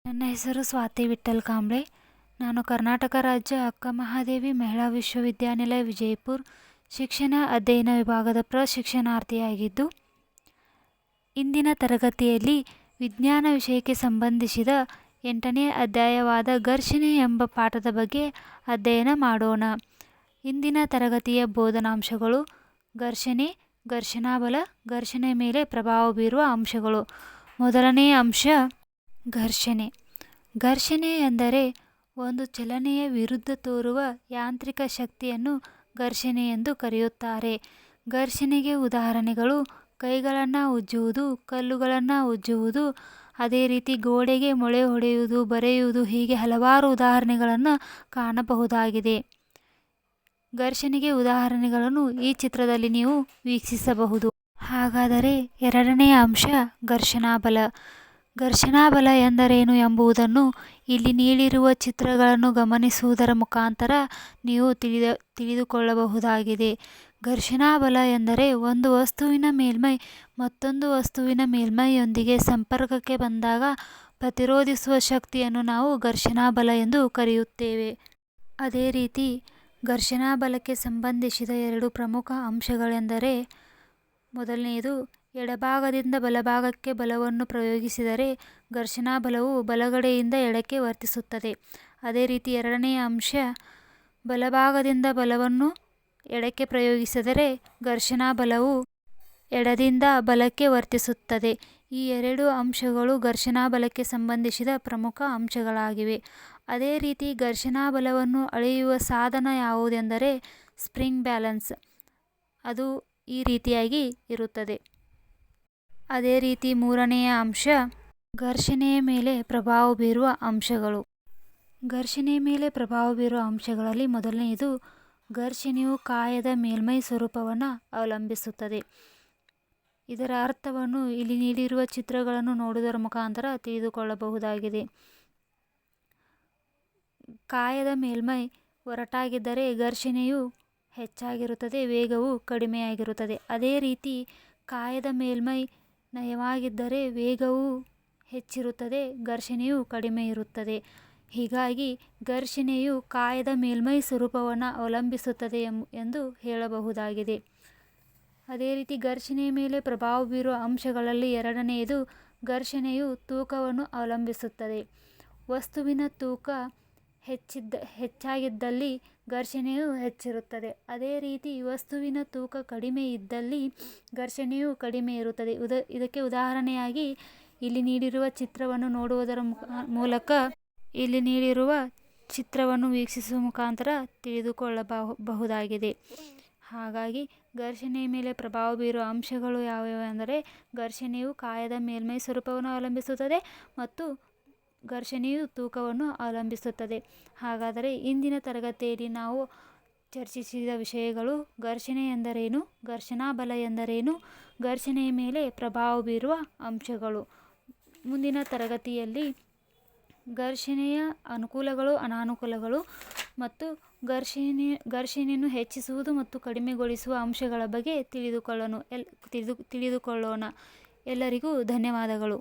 ನನ್ನ ಹೆಸರು ಸ್ವಾತಿ ವಿಠ್ಠಲ್ ಕಾಂಬ್ಳೆ. ನಾನು ಕರ್ನಾಟಕ ರಾಜ್ಯ ಅಕ್ಕ ಮಹಾದೇವಿ ಮಹಿಳಾ ವಿಶ್ವವಿದ್ಯಾನಿಲಯ ವಿಜಯಪುರ ಶಿಕ್ಷಣ ಅಧ್ಯಯನ ವಿಭಾಗದ ಪ್ರಶಿಕ್ಷಣಾರ್ಥಿಯಾಗಿದ್ದು, ಇಂದಿನ ತರಗತಿಯಲ್ಲಿ ವಿಜ್ಞಾನ ವಿಷಯಕ್ಕೆ ಸಂಬಂಧಿಸಿದ 8ನೇ ಅಧ್ಯಾಯವಾದ ಘರ್ಷಣೆ ಎಂಬ ಪಾಠದ ಬಗ್ಗೆ ಅಧ್ಯಯನ ಮಾಡೋಣ. ಇಂದಿನ ತರಗತಿಯ ಬೋಧನಾಂಶಗಳು: ಘರ್ಷಣೆ, ಘರ್ಷಣಾಬಲ, ಘರ್ಷಣೆ ಮೇಲೆ ಪ್ರಭಾವ ಬೀರುವ ಅಂಶಗಳು. ಮೊದಲನೆಯ ಅಂಶ ಘರ್ಷಣೆ. ಘರ್ಷಣೆ ಎಂದರೆ ಒಂದು ಚಲನೆಯ ವಿರುದ್ಧ ತೋರುವ ಯಾಂತ್ರಿಕ ಶಕ್ತಿಯನ್ನು ಘರ್ಷಣೆ ಎಂದು ಕರೆಯುತ್ತಾರೆ. ಘರ್ಷಣೆಗೆ ಉದಾಹರಣೆಗಳು ಕೈಗಳನ್ನು ಉಜ್ಜುವುದು, ಕಲ್ಲುಗಳನ್ನು ಉಜ್ಜುವುದು, ಅದೇ ರೀತಿ ಗೋಡೆಗೆ ಮೊಳೆ ಹೊಡೆಯುವುದು, ಬರೆಯುವುದು, ಹೀಗೆ ಹಲವಾರು ಉದಾಹರಣೆಗಳನ್ನು ಕಾಣಬಹುದಾಗಿದೆ. ಘರ್ಷಣೆಗೆ ಉದಾಹರಣೆಗಳನ್ನು ಈ ಚಿತ್ರದಲ್ಲಿ ನೀವು ವೀಕ್ಷಿಸಬಹುದು. ಹಾಗಾದರೆ ಎರಡನೆಯ ಅಂಶ ಘರ್ಷಣಾಬಲ. ಘರ್ಷಣಾಬಲ ಎಂದರೇನು ಎಂಬುದನ್ನು ಇಲ್ಲಿ ನೀಡಿರುವ ಚಿತ್ರಗಳನ್ನು ಗಮನಿಸುವುದರ ಮುಖಾಂತರ ನೀವು ತಿಳಿದುಕೊಳ್ಳಬಹುದಾಗಿದೆ. ಘರ್ಷಣಾಬಲ ಎಂದರೆ ಒಂದು ವಸ್ತುವಿನ ಮೇಲ್ಮೈ ಮತ್ತೊಂದು ವಸ್ತುವಿನ ಮೇಲ್ಮೈಯೊಂದಿಗೆ ಸಂಪರ್ಕಕ್ಕೆ ಬಂದಾಗ ಪ್ರತಿರೋಧಿಸುವ ಶಕ್ತಿಯನ್ನು ನಾವು ಘರ್ಷಣಾಬಲ ಎಂದು ಕರೆಯುತ್ತೇವೆ. ಅದೇ ರೀತಿ ಘರ್ಷಣಾಬಲಕ್ಕೆ ಸಂಬಂಧಿಸಿದ 2 ಪ್ರಮುಖ ಅಂಶಗಳೆಂದರೆ, ಮೊದಲನೆಯದು ಎಡಭಾಗದಿಂದ ಬಲಭಾಗಕ್ಕೆ ಬಲವನ್ನು ಪ್ರಯೋಗಿಸಿದರೆ ಘರ್ಷಣಾಬಲವು ಬಲಗಡೆಯಿಂದ ಎಡಕ್ಕೆ ವರ್ತಿಸುತ್ತದೆ. ಅದೇ ರೀತಿ ಎರಡನೆಯ ಅಂಶ ಬಲಭಾಗದಿಂದ ಬಲವನ್ನು ಎಡಕ್ಕೆ ಪ್ರಯೋಗಿಸಿದರೆ ಘರ್ಷಣಾಬಲವು ಎಡದಿಂದ ಬಲಕ್ಕೆ ವರ್ತಿಸುತ್ತದೆ. ಈ 2 ಅಂಶಗಳು ಘರ್ಷಣಾಬಲಕ್ಕೆ ಸಂಬಂಧಿಸಿದ ಪ್ರಮುಖ ಅಂಶಗಳಾಗಿವೆ. ಅದೇ ರೀತಿ ಘರ್ಷಣಾಬಲವನ್ನು ಅಳೆಯುವ ಸಾಧನ ಯಾವುದೆಂದರೆ ಸ್ಪ್ರಿಂಗ್ ಬ್ಯಾಲೆನ್ಸ್. ಅದು ಈ ರೀತಿಯಾಗಿ ಇರುತ್ತದೆ. ಅದೇ ರೀತಿ ಮೂರನೆಯ ಅಂಶ ಘರ್ಷಣೆಯ ಮೇಲೆ ಪ್ರಭಾವ ಬೀರುವ ಅಂಶಗಳು. ಘರ್ಷಣೆಯ ಮೇಲೆ ಪ್ರಭಾವ ಬೀರುವ ಅಂಶಗಳಲ್ಲಿ ಮೊದಲನೆಯದು ಘರ್ಷಣೆಯು ಕಾಯದ ಮೇಲ್ಮೈ ಸ್ವರೂಪವನ್ನು ಅವಲಂಬಿಸುತ್ತದೆ. ಇದರ ಅರ್ಥವನ್ನು ಇಲ್ಲಿ ನೀಡಿರುವ ಚಿತ್ರಗಳನ್ನು ನೋಡುವುದರ ಮುಖಾಂತರ ತಿಳಿದುಕೊಳ್ಳಬಹುದಾಗಿದೆ. ಕಾಯದ ಮೇಲ್ಮೈ ಒರಟಾಗಿದ್ದರೆ ಘರ್ಷಣೆಯು ಹೆಚ್ಚಾಗಿರುತ್ತದೆ, ವೇಗವು ಕಡಿಮೆಯಾಗಿರುತ್ತದೆ. ಅದೇ ರೀತಿ ಕಾಯದ ಮೇಲ್ಮೈ ನಯವಾಗಿದ್ದರೆ ವೇಗವು ಹೆಚ್ಚಿರುತ್ತದೆ, ಘರ್ಷಣೆಯು ಕಡಿಮೆ ಇರುತ್ತದೆ. ಹೀಗಾಗಿ ಘರ್ಷಣೆಯು ಕಾಯದ ಮೇಲ್ಮೈ ಸ್ವರೂಪವನ್ನು ಅವಲಂಬಿಸುತ್ತದೆ ಎಂದು ಹೇಳಬಹುದಾಗಿದೆ. ಅದೇ ರೀತಿ ಘರ್ಷಣೆಯ ಮೇಲೆ ಪ್ರಭಾವ ಬೀರುವ ಅಂಶಗಳಲ್ಲಿ ಎರಡನೆಯದು ಘರ್ಷಣೆಯು ತೂಕವನ್ನು ಅವಲಂಬಿಸುತ್ತದೆ. ವಸ್ತುವಿನ ತೂಕ ಹೆಚ್ಚಾಗಿದ್ದಲ್ಲಿ ಘರ್ಷಣೆಯು ಹೆಚ್ಚಿರುತ್ತದೆ. ಅದೇ ರೀತಿ ವಸ್ತುವಿನ ತೂಕ ಕಡಿಮೆ ಇದ್ದಲ್ಲಿ ಘರ್ಷಣೆಯು ಕಡಿಮೆ ಇರುತ್ತದೆ. ಇದಕ್ಕೆ ಉದಾಹರಣೆಯಾಗಿ ಇಲ್ಲಿ ನೀಡಿರುವ ಚಿತ್ರವನ್ನು ನೋಡುವುದರ ಮೂಲಕ ಇಲ್ಲಿ ನೀಡಿರುವ ಚಿತ್ರವನ್ನು ವೀಕ್ಷಿಸುವ ಮುಖಾಂತರ ತಿಳಿದುಕೊಳ್ಳಬಹುದಾಗಿದೆ. ಹಾಗಾಗಿ ಘರ್ಷಣೆಯ ಮೇಲೆ ಪ್ರಭಾವ ಬೀರುವ ಅಂಶಗಳು ಯಾವುವು ಎಂದರೆ ಘರ್ಷಣೆಯು ಕಾಯದ ಮೇಲ್ಮೈ ಸ್ವರೂಪವನ್ನು ಅವಲಂಬಿಸುತ್ತದೆ ಮತ್ತು ಘರ್ಷಣೆಯು ತೂಕವನ್ನು ಅವಲಂಬಿಸುತ್ತದೆ. ಹಾಗಾದರೆ ಇಂದಿನ ತರಗತಿಯಲ್ಲಿ ನಾವು ಚರ್ಚಿಸಿದ ವಿಷಯಗಳು ಘರ್ಷಣೆ ಎಂದರೇನು, ಘರ್ಷಣಾಬಲ ಎಂದರೇನು, ಘರ್ಷಣೆಯ ಮೇಲೆ ಪ್ರಭಾವ ಬೀರುವ ಅಂಶಗಳು. ಮುಂದಿನ ತರಗತಿಯಲ್ಲಿ ಘರ್ಷಣೆಯ ಅನುಕೂಲಗಳು, ಅನಾನುಕೂಲಗಳು ಮತ್ತು ಘರ್ಷಣೆಯನ್ನು ಹೆಚ್ಚಿಸುವುದು ಮತ್ತು ಕಡಿಮೆಗೊಳಿಸುವ ಅಂಶಗಳ ಬಗ್ಗೆ ತಿಳಿದುಕೊಳ್ಳೋಣ. ಎಲ್ಲರಿಗೂ ಧನ್ಯವಾದಗಳು.